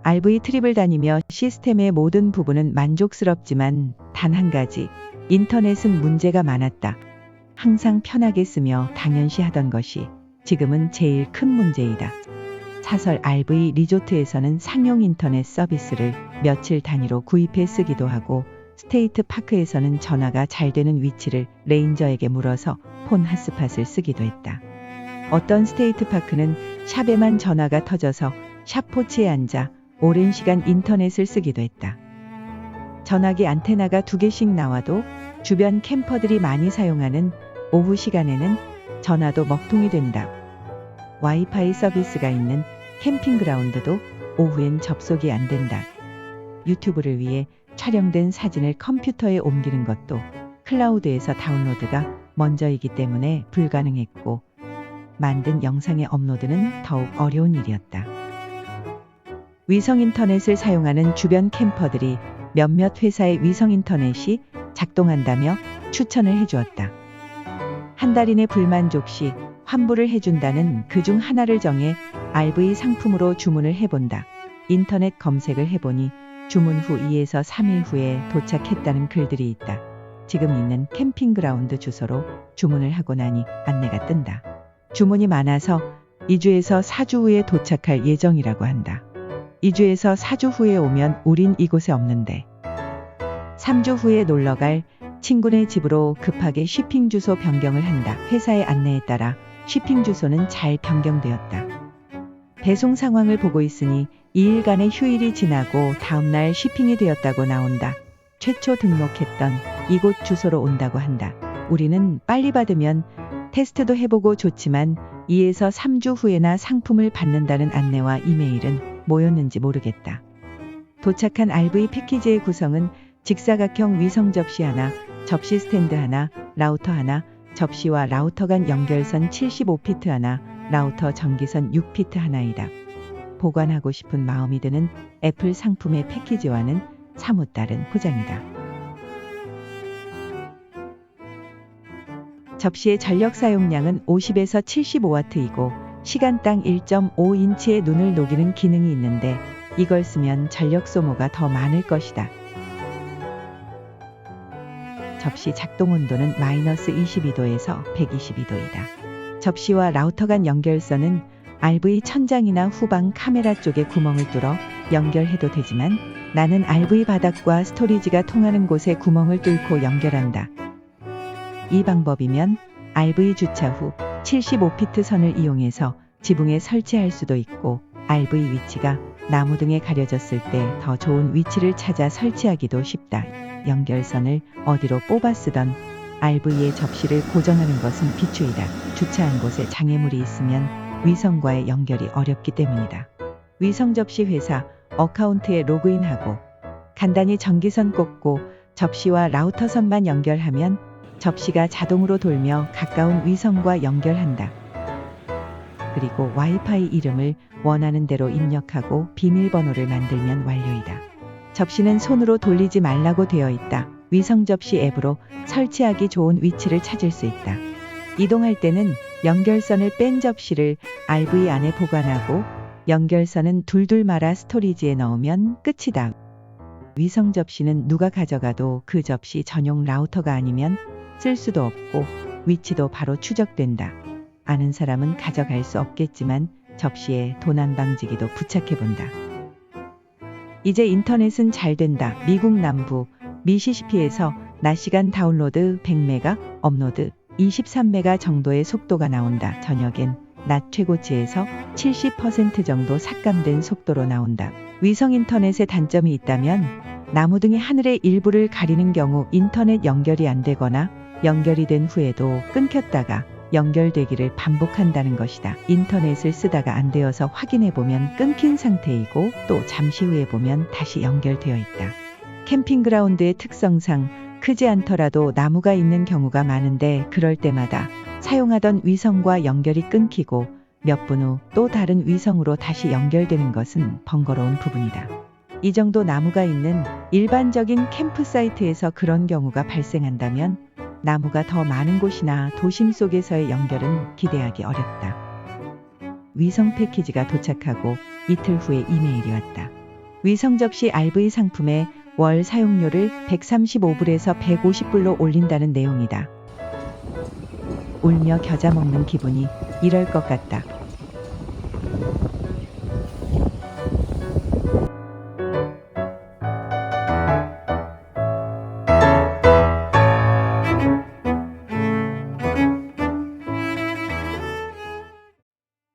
RV 트립을 다니며 시스템의 모든 부분은 만족스럽지만 단 한 가지, 인터넷은 문제가 많았다. 항상 편하게 쓰며 당연시하던 것이 지금은 제일 큰 문제이다. 사설 RV 리조트에서는 상용 인터넷 서비스를 며칠 단위로 구입해 쓰기도 하고 스테이트 파크에서는 전화가 잘 되는 위치를 레인저에게 물어서 폰 핫스팟을 쓰기도 했다. 어떤 스테이트 파크는 샵에만 전화가 터져서 샵 포치에 앉아 오랜 시간 인터넷을 쓰기도 했다. 전화기 안테나가 2개씩 나와도 주변 캠퍼들이 많이 사용하는 오후 시간에는 전화도 먹통이 된다. 와이파이 서비스가 있는 캠핑그라운드도 오후엔 접속이 안 된다. 유튜브를 위해 촬영된 사진을 컴퓨터에 옮기는 것도 클라우드에서 다운로드가 먼저이기 때문에 불가능했고 만든 영상의 업로드는 더욱 어려운 일이었다. 위성 인터넷을 사용하는 주변 캠퍼들이 몇몇 회사의 위성 인터넷이 작동한다며 추천을 해주었다. 한 달 이내 불만족 시 환불을 해준다는 그 중 하나를 정해 RV 상품으로 주문을 해본다. 인터넷 검색을 해보니 주문 후 2에서 3일 후에 도착했다는 글들이 있다. 지금 있는 캠핑그라운드 주소로 주문을 하고 나니 안내가 뜬다. 주문이 많아서 2주에서 4주 후에 도착할 예정이라고 한다. 2주에서 4주 후에 오면 우린 이곳에 없는데. 3주 후에 놀러갈 친구네 집으로 급하게 쉬핑 주소 변경을 한다. 회사의 안내에 따라 쉬핑 주소는 잘 변경되었다. 배송 상황을 보고 있으니 2일간의 휴일이 지나고 다음날 쉬핑이 되었다고 나온다. 최초 등록했던 이곳 주소로 온다고 한다. 우리는 빨리 받으면 테스트도 해보고 좋지만 2에서 3주 후에나 상품을 받는다는 안내와 이메일은 뭐였는지 모르겠다. 도착한 RV 패키지의 구성은 직사각형 위성 접시 하나, 접시 스탠드 하나, 라우터 하나, 접시와 라우터 간 연결선 75피트 하나, 라우터 전기선 6피트 하나이다. 보관하고 싶은 마음이 드는 애플 상품의 패키지와는 사뭇 다른 포장이다. 접시의 전력 사용량은 50에서 75W이고 시간당 1.5인치의 눈을 녹이는 기능이 있는데 이걸 쓰면 전력 소모가 더 많을 것이다. 접시 작동 온도는 마이너스 22도에서 122도이다. 접시와 라우터 간 연결선은 RV 천장이나 후방 카메라 쪽에 구멍을 뚫어 연결해도 되지만 나는 RV 바닥과 스토리지가 통하는 곳에 구멍을 뚫고 연결한다. 이 방법이면 RV 주차 후 75피트 선을 이용해서 지붕에 설치할 수도 있고 RV 위치가 나무 등에 가려졌을 때 더 좋은 위치를 찾아 설치하기도 쉽다. 연결선을 어디로 뽑아 쓰던 RV의 접시를 고정하는 것은 비추이다. 주차한 곳에 장애물이 있으면 위성과의 연결이 어렵기 때문이다. 위성 접시 회사 어카운트에 로그인하고 간단히 전기선 꽂고 접시와 라우터 선만 연결하면 접시가 자동으로 돌며 가까운 위성과 연결한다. 그리고 와이파이 이름을 원하는 대로 입력하고 비밀번호를 만들면 완료이다. 접시는 손으로 돌리지 말라고 되어 있다. 위성 접시 앱으로 설치하기 좋은 위치를 찾을 수 있다. 이동할 때는 연결선을 뺀 접시를 RV 안에 보관하고 연결선은 둘둘 말아 스토리지에 넣으면 끝이다. 위성 접시는 누가 가져가도 그 접시 전용 라우터가 아니면 쓸 수도 없고 위치도 바로 추적된다. 아는 사람은 가져갈 수 없겠지만 접시에 도난 방지기도 부착해본다. 이제 인터넷은 잘 된다. 미국 남부 미시시피에서 낮 시간 다운로드 100메가, 업로드 23메가 정도의 속도가 나온다. 저녁엔 낮 최고치에서 70% 정도 삭감된 속도로 나온다. 위성 인터넷의 단점이 있다면 나무 등이 하늘의 일부를 가리는 경우 인터넷 연결이 안 되거나 연결이 된 후에도 끊겼다가 연결되기를 반복한다는 것이다. 인터넷을 쓰다가 안 되어서 확인해보면 끊긴 상태이고 또 잠시 후에 보면 다시 연결되어 있다. 캠핑그라운드의 특성상 크지 않더라도 나무가 있는 경우가 많은데 그럴 때마다 사용하던 위성과 연결이 끊기고 몇 분 후 또 다른 위성으로 다시 연결되는 것은 번거로운 부분이다. 이 정도 나무가 있는 일반적인 캠프사이트에서 그런 경우가 발생한다면 나무가 더 많은 곳이나 도심 속에서의 연결은 기대하기 어렵다. 위성 패키지가 도착하고 이틀 후에 이메일이 왔다. 위성 접시 RV 상품에 월 사용료를 135불에서 150불로 올린다는 내용이다. 울며 겨자 먹는 기분이 이럴 것 같다.